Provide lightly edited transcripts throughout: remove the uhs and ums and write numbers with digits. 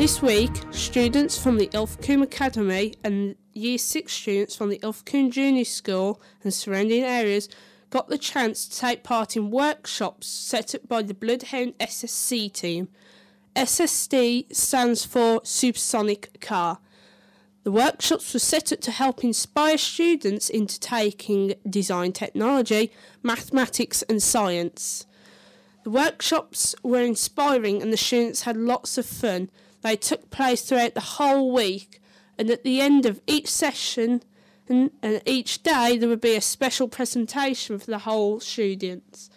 This week, students from the Ilfracombe Academy and Year 6 students from the Ilfracombe Junior School and surrounding areas got the chance to take part in workshops set up by the Bloodhound SSC team. SSC stands for Supersonic Car. The workshops were set up to help inspire students into taking design technology, mathematics and science. The workshops were inspiring and the students had lots of fun. They took place throughout the whole week, and at the end of each session and each day there would be a special presentation for the whole students.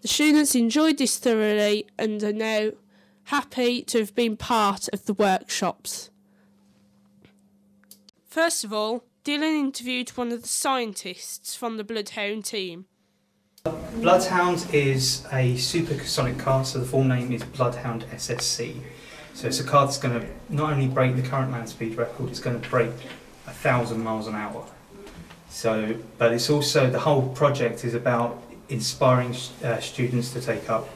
The students enjoyed this thoroughly and are now happy to have been part of the workshops. First of all, Dylan interviewed one of the scientists from the Bloodhound team. Bloodhound is a supersonic car, so the full name is Bloodhound SSC. So it's a car that's going to not only break the current land speed record, it's going to break 1,000 miles an hour. So, but it's also, the whole project is about inspiring students to take up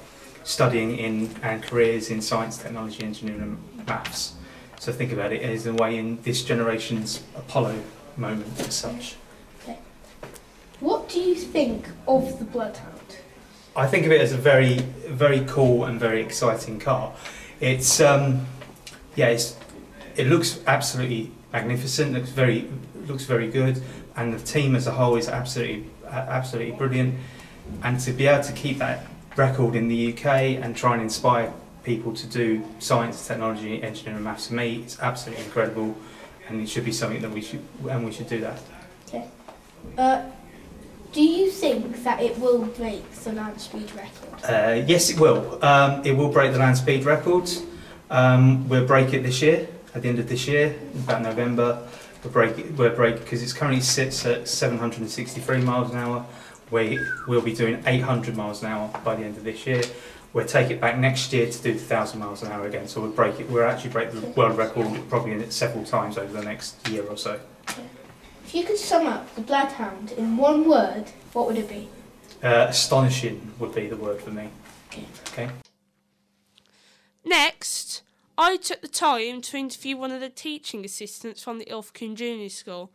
studying in and careers in science, technology, engineering and maths. So think about it as a way in this generation's Apollo moment as such. Okay. What do you think of the Bloodhound? I think of it as a very, very cool and very exciting car. It's it looks absolutely magnificent. Looks very good, and the team as a whole is absolutely brilliant. And to be able to keep that record in the UK and try and inspire people to do science, technology, engineering, and maths, for me, it's absolutely incredible, and it should be something that we should do that. Okay. Do you think that it will break the land speed record? Yes, it will. It will break the land speed record. We'll break it this year, at the end of this year, about November. We'll break because it currently sits at 763 miles an hour. We'll be doing 800 miles an hour by the end of this year. We'll take it back next year to do 1,000 miles an hour again. So we'll break it. We'll actually break the world record probably in it several times over the next year or so. If you could sum up the Bloodhound in one word, what would it be? Astonishing would be the word for me. Okay. Next, I took the time to interview one of the teaching assistants from the Ilfracombe Junior School.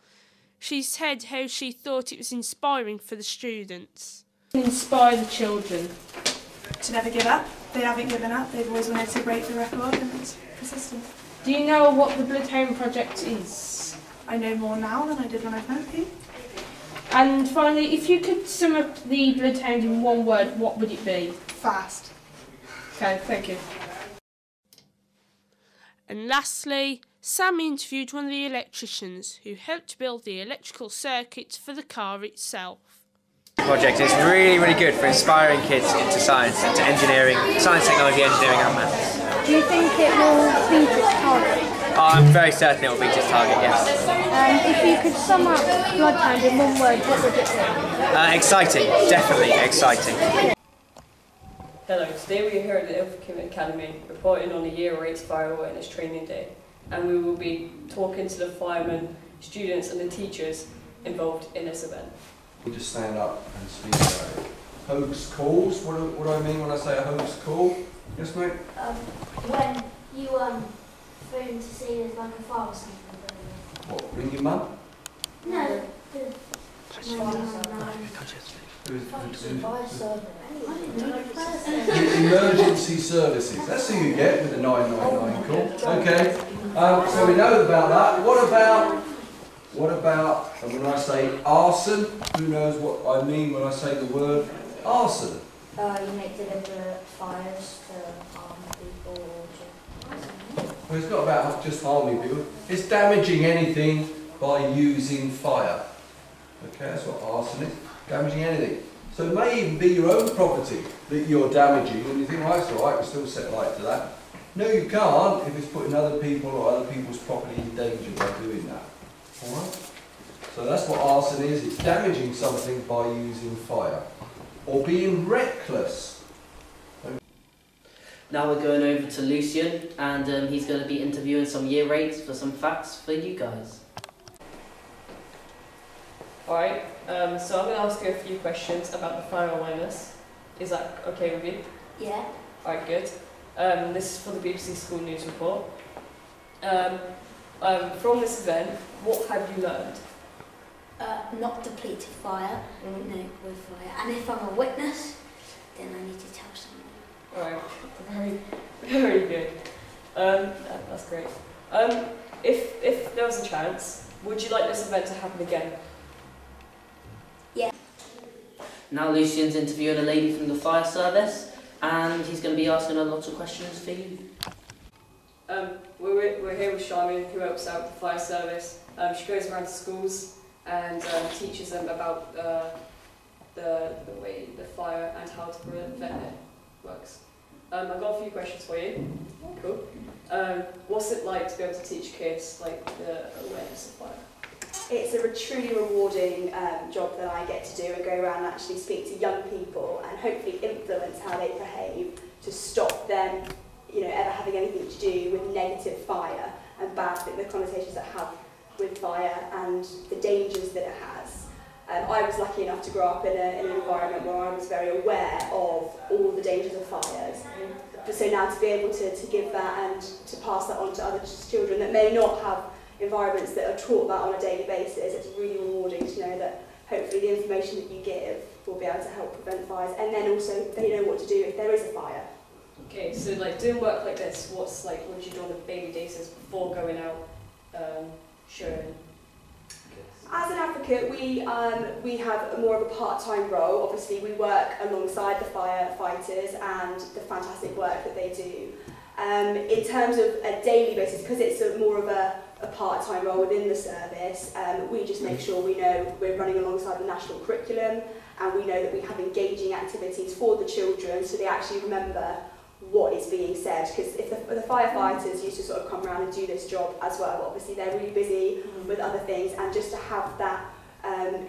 She said how she thought it was inspiring for the students. Inspire the children. To never give up. They haven't given up. They've always wanted to break the record and it's persistent. Do you know what the Bloodhound project is? I know more now than I did when I met you. And finally, if you could sum up the Bloodhound in one word, what would it be? Fast. Okay, thank you. And lastly, Sam interviewed one of the electricians who helped build the electrical circuits for the car itself. The project is really, really good for inspiring kids into science, into engineering, science, technology, engineering and maths. Do you think it will beat its target? I'm very certain it will beat its target, yes. And if you could sum up Bloodhound in one word, what would it be? Exciting, definitely exciting. Hello, today we are here at the Ilfracombe Academy reporting on the Year 8 Fire Awareness Training Day, and we will be talking to the firemen, students and the teachers involved in this event. You just stand up and speak about it. Hoax calls, what do I mean when I say a hoax call? Yes mate? When you phone to say there's like a fire or something. What, ring your mum? No. Emergency services. That's who you get with the 999 call. Okay. So we know about that. What about, and when I say arson, who knows what I mean when I say the word arson? You make deliberate fires to harm people or Well, it's not about just harming people. It's damaging anything by using fire. Okay, that's what arson is. Damaging anything. So it may even be your own property that you're damaging, and you think, well, that's all right, we still set light to that. No, you can't if it's putting other people or other people's property in danger by doing that. All right? So that's what arson is. It's damaging something by using fire or being reckless. Now we're going over to Lucian, and he's going to be interviewing some year 8s for some facts for you guys. Alright, so I'm going to ask you a few questions about the fire awareness. Is that okay with you? Yeah. Alright, good. This is for the BBC School News Report. From this event, what have you learned? Not to plead to fire, no, with fire. And if I'm a witness, then I need to tell someone. Alright, very good. That's great. If there was a chance, would you like this event to happen again? Yeah. Now Lucian's interviewing a lady from the fire service, and he's going to be asking a lot of questions for you. We're here with Charmin, who helps out the fire service. She goes around to schools and teaches them about the way the fire and how to prevent it works. I've got a few questions for you. Cool. What's it like to be able to teach kids like the awareness of fire? It's a truly rewarding job that I get to do and go around and actually speak to young people and hopefully influence how they behave to stop them, ever having anything to do with negative fire and the connotations that have with fire and the dangers that it has. I was lucky enough to grow up in an environment where I was very aware of all the dangers of fires. So now to be able to give that and to pass that on to other children that may not have environments that are taught that on a daily basis, it's really rewarding to know that hopefully the information that you give will be able to help prevent fires, and then also they know what to do if there is a fire. Okay, so like doing work like this, what do you do on a daily basis before going out showing? As an advocate, we have more of a part-time role. Obviously, we work alongside the firefighters and the fantastic work that they do. In terms of a daily basis, because it's more of a part-time role within the service, we just make sure we know we're running alongside the national curriculum, and we know that we have engaging activities for the children so they actually remember what is being said, because if the firefighters used to sort of come around and do this job as well, but obviously they're really busy with other things, and just to have that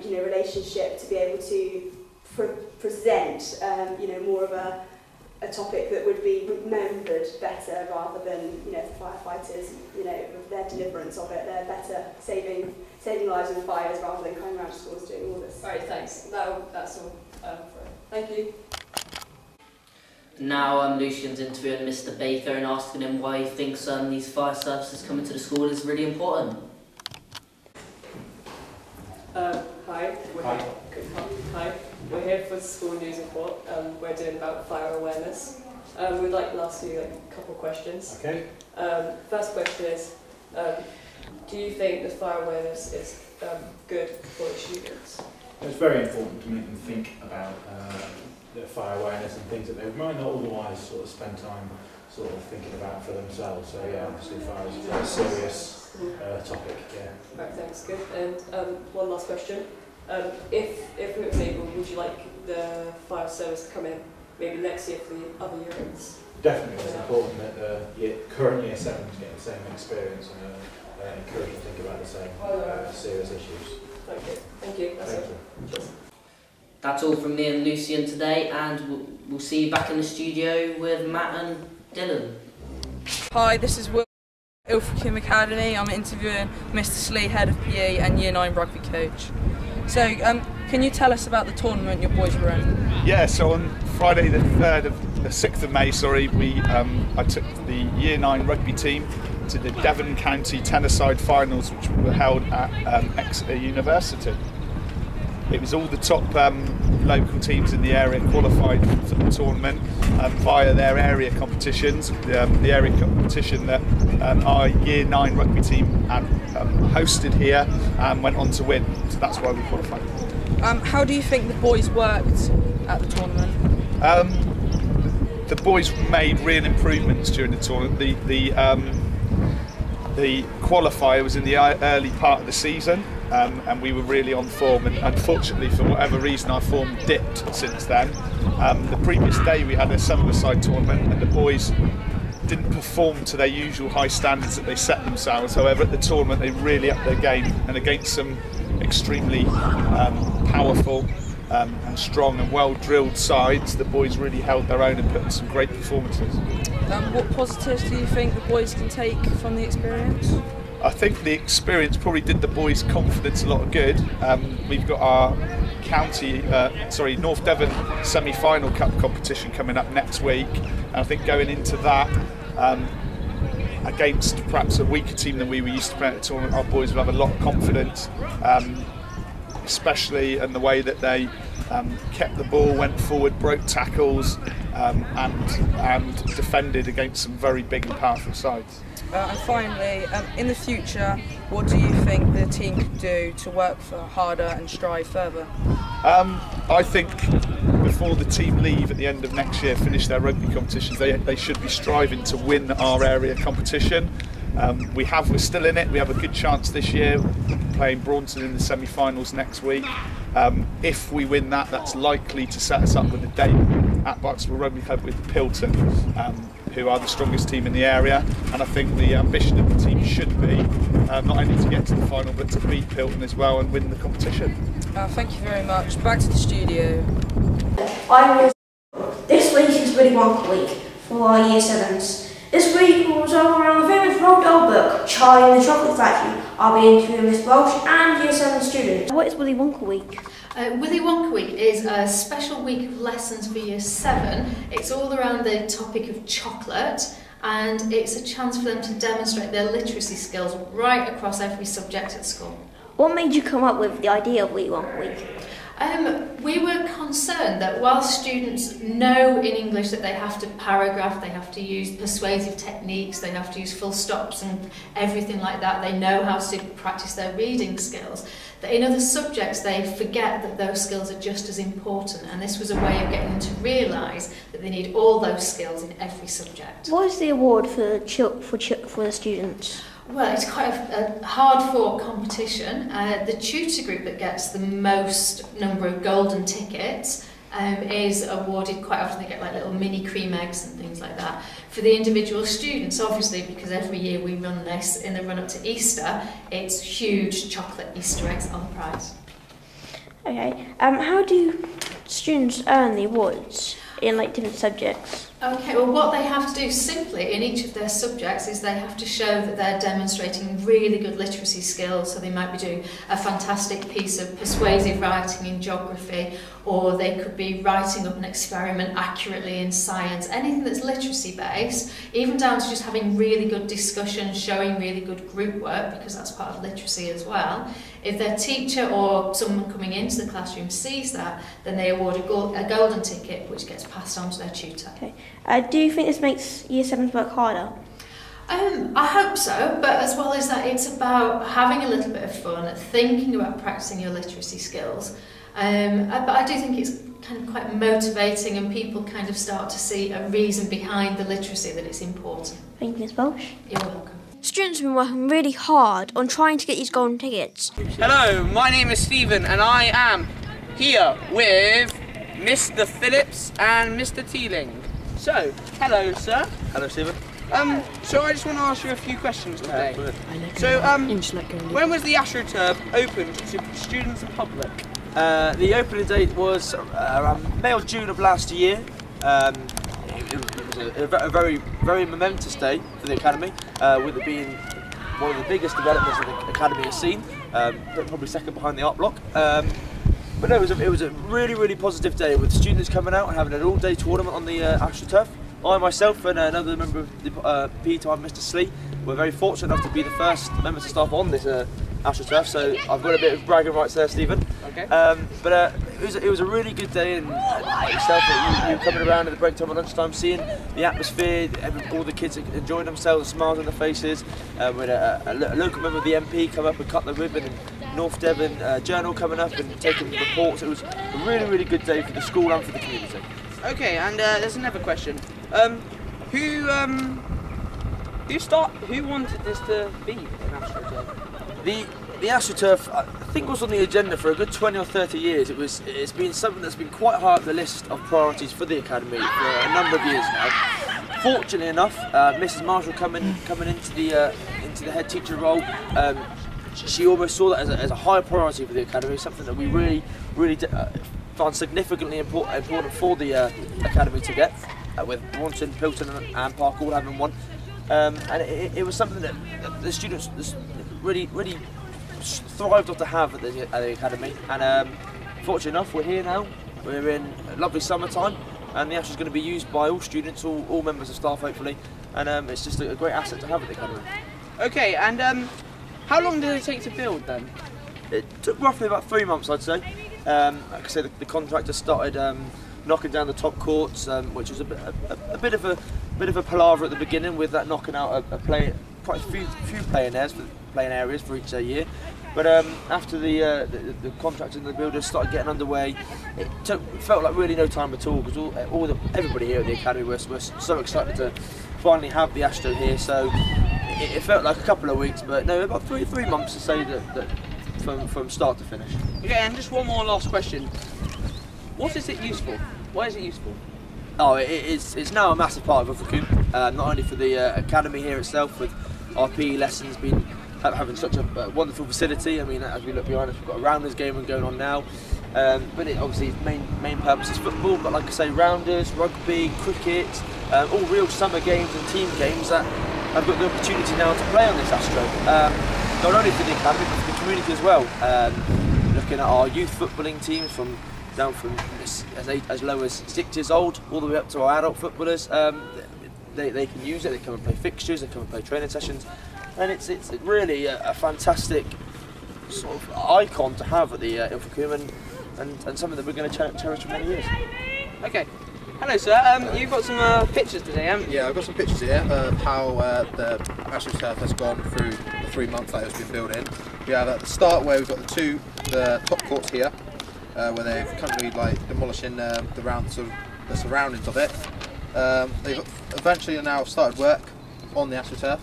relationship to be able to present more of a topic that would be remembered better rather than the firefighters with their deliverance of it, they're better saving lives in fires rather than coming around to schools doing all this. Alright, thanks. That's all for it. Thank you. Now Lucian's interviewing Mr. Baker and asking him why he thinks these fire services coming to the school is really important. Hi. Hi. We're here for the school news report. We're doing about fire awareness. We'd like to ask you a couple of questions. Okay. First question is, do you think the fire awareness is good for the students? It's very important to make them think about their fire awareness and things that they might not otherwise sort of spend time sort of thinking about for themselves. So yeah, obviously fire is a very serious topic. Yeah. Right, thanks. Good. And one last question. If it was able, would you like the fire service to come in maybe next year for the other year eights? Definitely, it's important that currently year 7s get the same experience and encourage them to think about the same serious issues. Okay, thank you. That's Thank it. you. That's all from me and Lucian today, and we'll see you back in the studio with Matt and Dylan. Hi, this is Will, Ilfracombe Academy. I'm interviewing Mr. Slee, Head of PE and Year 9 Rugby Coach. So, can you tell us about the tournament your boys were in? Yeah, so on Friday the 6th of May, I took the Year 9 rugby team to the Devon County Tennis-side finals, which were held at Exeter University. It was all the top local teams in the area qualified for the tournament via their area competitions. The area competition that our Year 9 rugby team had hosted here and went on to win. So that's why we qualified. How do you think the boys worked at the tournament? The boys made real improvements during the tournament. The qualifier was in the early part of the season, and we were really on form, and unfortunately for whatever reason our form dipped since then. The previous day we had a summer-side tournament and the boys didn't perform to their usual high standards that they set themselves. However, at the tournament they really upped their game, and against some extremely powerful and strong and well-drilled sides, the boys really held their own and put in some great performances. What positives do you think the boys can take from the experience? I think the experience probably did the boys' confidence a lot of good. We've got our North Devon semi-final cup competition coming up next week, and I think going into that against perhaps a weaker team than we were used to playing at the tournament, our boys will have a lot of confidence, especially in the way that they kept the ball, went forward, broke tackles, and defended against some very big and powerful sides. And finally, in the future, what do you think the team could do to work for harder and strive further? I think before the team leave at the end of next year, finish their rugby competitions, they should be striving to win our area competition. We're still in it. We have a good chance this year, playing Braunton in the semi-finals next week. If we win that, that's likely to set us up with a date at Barnstaple Rugby Club with Pilton, who are the strongest team in the area. And I think the ambition of the team should be not only to get to the final, but to beat Pilton as well and win the competition. Thank you very much. Back to the studio. This week is Willy Wonka week for our Year 7s. This week we'll talk around the famous Roald Dahl book, Charlie and the Chocolate Factory. I'll be interviewing Miss Welsh and Year 7 students. What is Willy Wonka week? Willy Wonka week is a special week of lessons for Year 7. It's all around the topic of chocolate, and it's a chance for them to demonstrate their literacy skills right across every subject at school. What made you come up with the idea of Willy Wonka week? We were concerned that while students know in English that they have to paragraph, they have to use persuasive techniques, they have to use full stops and everything like that, they know how to practice their reading skills, that in other subjects they forget that those skills are just as important, and this was a way of getting them to realise that they need all those skills in every subject. What is the award for the students? Well, it's quite a hard-fought competition. The tutor group that gets the most number of golden tickets is awarded quite often. They get like little mini cream eggs and things like that. For the individual students, obviously, because every year we run this in the run-up to Easter, it's huge chocolate Easter eggs on the prize. Okay. How do students earn the awards in like different subjects? Okay, well what they have to do simply in each of their subjects is they have to show that they're demonstrating really good literacy skills. So they might be doing a fantastic piece of persuasive writing in geography, or they could be writing up an experiment accurately in science, anything that's literacy based, even down to just having really good discussion, showing really good group work, because that's part of literacy as well. If their teacher or someone coming into the classroom sees that, then they award a golden ticket which gets passed on to their tutor. Okay. Do you think this makes Year 7s work harder? I hope so, but as well as that, it's about having a little bit of fun, thinking about practicing your literacy skills. But I do think it's kind of quite motivating, and people kind of start to see a reason behind the literacy, that it's important. Thank you, Ms. Welsh. You're welcome. Students have been working really hard on trying to get these golden tickets. Hello, my name is Stephen, and I am here with Mr. Phillips and Mr. Teeling. So, hello sir. Hello Stephen. So I just want to ask you a few questions today. So, when was the AstroTurf opened to students and public? The opening date was around May or June of last year. It was a very, very momentous day for the Academy, with it being one of the biggest developments that the Academy has seen, probably second behind the art block. But no, it was a really, really positive day with students coming out and having an all-day tournament on the AstroTurf. I myself and another member of the PE time, Mr. Slee, were very fortunate enough to be the first members of staff on this AstroTurf, so I've got a bit of bragging rights there, Stephen. Okay. But it was a really good day, and yourself, you coming around at the break time and lunchtime, seeing the atmosphere, all the kids enjoying themselves, smiles on their faces. We had a local member of the MP come up and cut the ribbon, and North Devon Journal coming up and taking reports. It was a really, really good day for the school and for the community. Okay, and there's another question. Who wanted this to be an AstroTurf? The AstroTurf, I think, was on the agenda for a good 20 or 30 years. It's been something that's been quite high up the list of priorities for the Academy for a number of years now. Fortunately enough, Mrs. Marshall coming into the head teacher role, she almost saw that as a high priority for the Academy, something that we really found significantly important for the Academy to get, with Braunton, Pilton and Park all having one. and it was something that the students really thrived off to have at the academy. And fortunately enough, we're here now. We're in lovely summertime, and the Ash is going to be used by all students, all members of staff, hopefully. And it's just a great asset to have at the academy. Okay, and how long did it take to build then? It took roughly about 3 months, I'd say. Like I say, the contractor started knocking down the top courts, which was a bit of a palaver at the beginning, with that knocking out quite a few playing areas for each year. But after the contractor and the builders started getting underway, it felt like really no time at all, because everybody here at the academy was so excited to finally have the Astro here. So it felt like a couple of weeks, but no, about three months to say that from start to finish. Okay, and just one more last question. What is it used for? Why is it useful? Oh, it's now a massive part of Ilfracombe, not only for the academy here itself, with our PE lessons having such a wonderful facility. I mean, as we look behind us, we've got a rounders game going on now, but obviously its main purpose is football, but like I say, rounders, rugby, cricket, all real summer games and team games that have got the opportunity now to play on this Astro. Not only for the academy, but for the community as well. Looking at our youth footballing teams down from as low as 6 years old all the way up to our adult footballers. They can use it. They come and play fixtures. They come and play training sessions, and it's really a fantastic sort of icon to have at the Ilfracombe, and something that we're going to cherish for many years. Okay. Hello, sir. You've got some pictures today, haven't you? Yeah, I've got some pictures here of how the AstroTurf has gone through the 3 months that it's been built in. We have at the start where we've got the top courts here, where they've currently demolishing the surroundings of it. They've eventually now started work on the AstroTurf,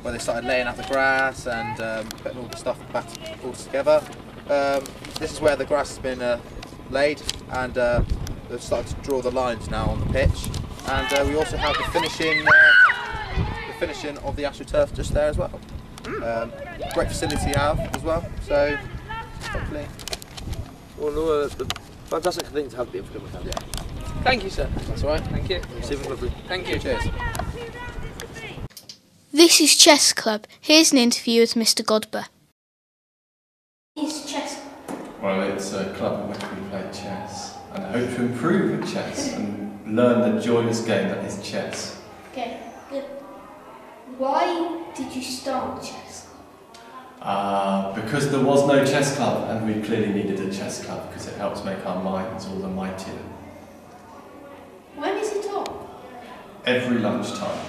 where they started laying out the grass and putting all the stuff back all together. This is where the grass has been laid, and they've started to draw the lines now on the pitch. And we also have the finishing of the AstroTurf just there as well. Great facility to have as well. So hopefully, well, a fantastic thing to have the Ilfracombe Academy. Yeah. Thank you, sir. That's all right. Thank you. Thank you. Cheers. This is Chess Club. Here's an interview with Mr. Godber. Is chess? Well, it's a club in which we play chess and hope to improve at chess and learn the joyous game that is chess. Okay, good. Why did you start chess club? Because there was no chess club, and we clearly needed a chess club because it helps make our minds all the mightier. When is it on? Every lunchtime.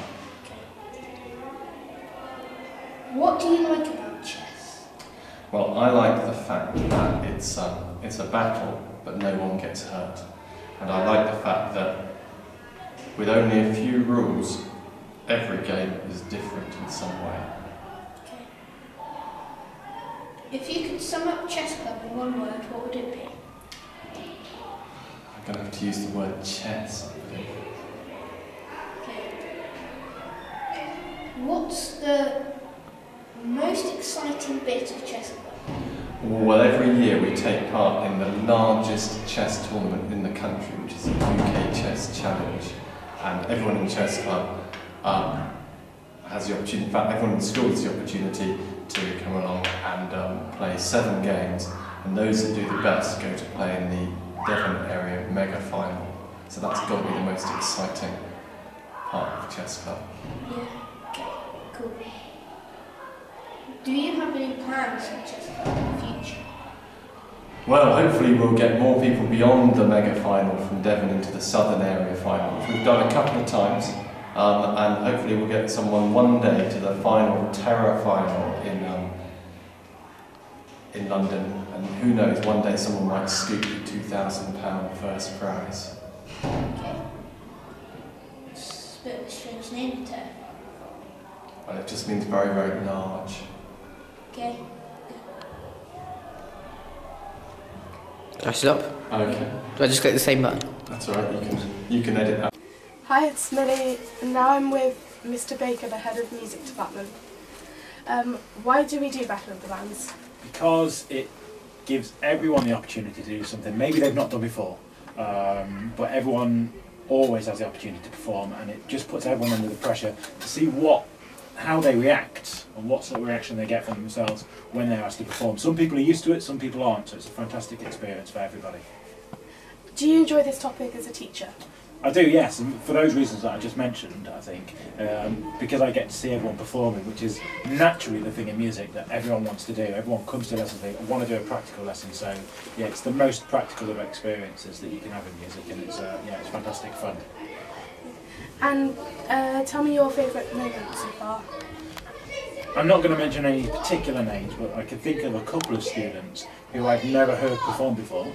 What do you like about chess? Well, I like the fact that it's a battle, but no one gets hurt. And I like the fact that with only a few rules, every game is different in some way. Okay. If you could sum up chess club in one word, what would it be? I'm going to have to use the word chess, I think. Okay. What's the most exciting bit of chess club? Well, every year we take part in the largest chess tournament in the country, which is the UK Chess Challenge. And everyone in the chess club has the opportunity, in fact everyone in the school has the opportunity to come along and play 7 games, and those that do the best go to play in the Devon area mega final. So that's got to be the most exciting part of chess club. Yeah, okay, cool. Do you have any plans for chess club in the future? Well, hopefully we'll get more people beyond the mega final from Devon into the southern area final, which we've done a couple of times, and hopefully we'll get someone one day to the final Terra final in London, and who knows, one day someone might scoop the £2,000 first prize. Okay. It's a bit of a strange name, Terra. Well, it just means very, very large. Okay. I stop? Okay. Do I just click the same button? That's alright, you can edit that. Hi, it's Millie, and now I'm with Mr. Baker, the head of music department. Why do we do Battle of the Bands? Because it gives everyone the opportunity to do something maybe they've not done before, but everyone always has the opportunity to perform, and it just puts everyone under the pressure to see how they react and what sort of reaction they get from themselves when they're asked to perform. Some people are used to it, some people aren't, so it's a fantastic experience for everybody. Do you enjoy this topic as a teacher? I do, yes, and for those reasons that I just mentioned, I think, because I get to see everyone performing, which is naturally the thing in music that everyone wants to do. Everyone comes to lessons, they want to do a practical lesson, so yeah, it's the most practical of experiences that you can have in music, and it's it's fantastic fun. And tell me your favourite moment so far. I'm not going to mention any particular names, but I can think of a couple of students who I've never heard perform before,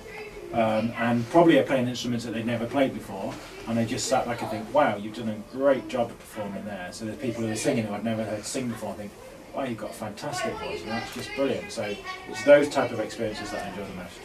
and probably are playing instruments that they've never played before, and they just sat back and think, wow, you've done a great job of performing there. So there's people who are singing who I've never heard sing before and think, wow, you've got a fantastic voice, and that's just brilliant. So it's those type of experiences that I enjoy the most.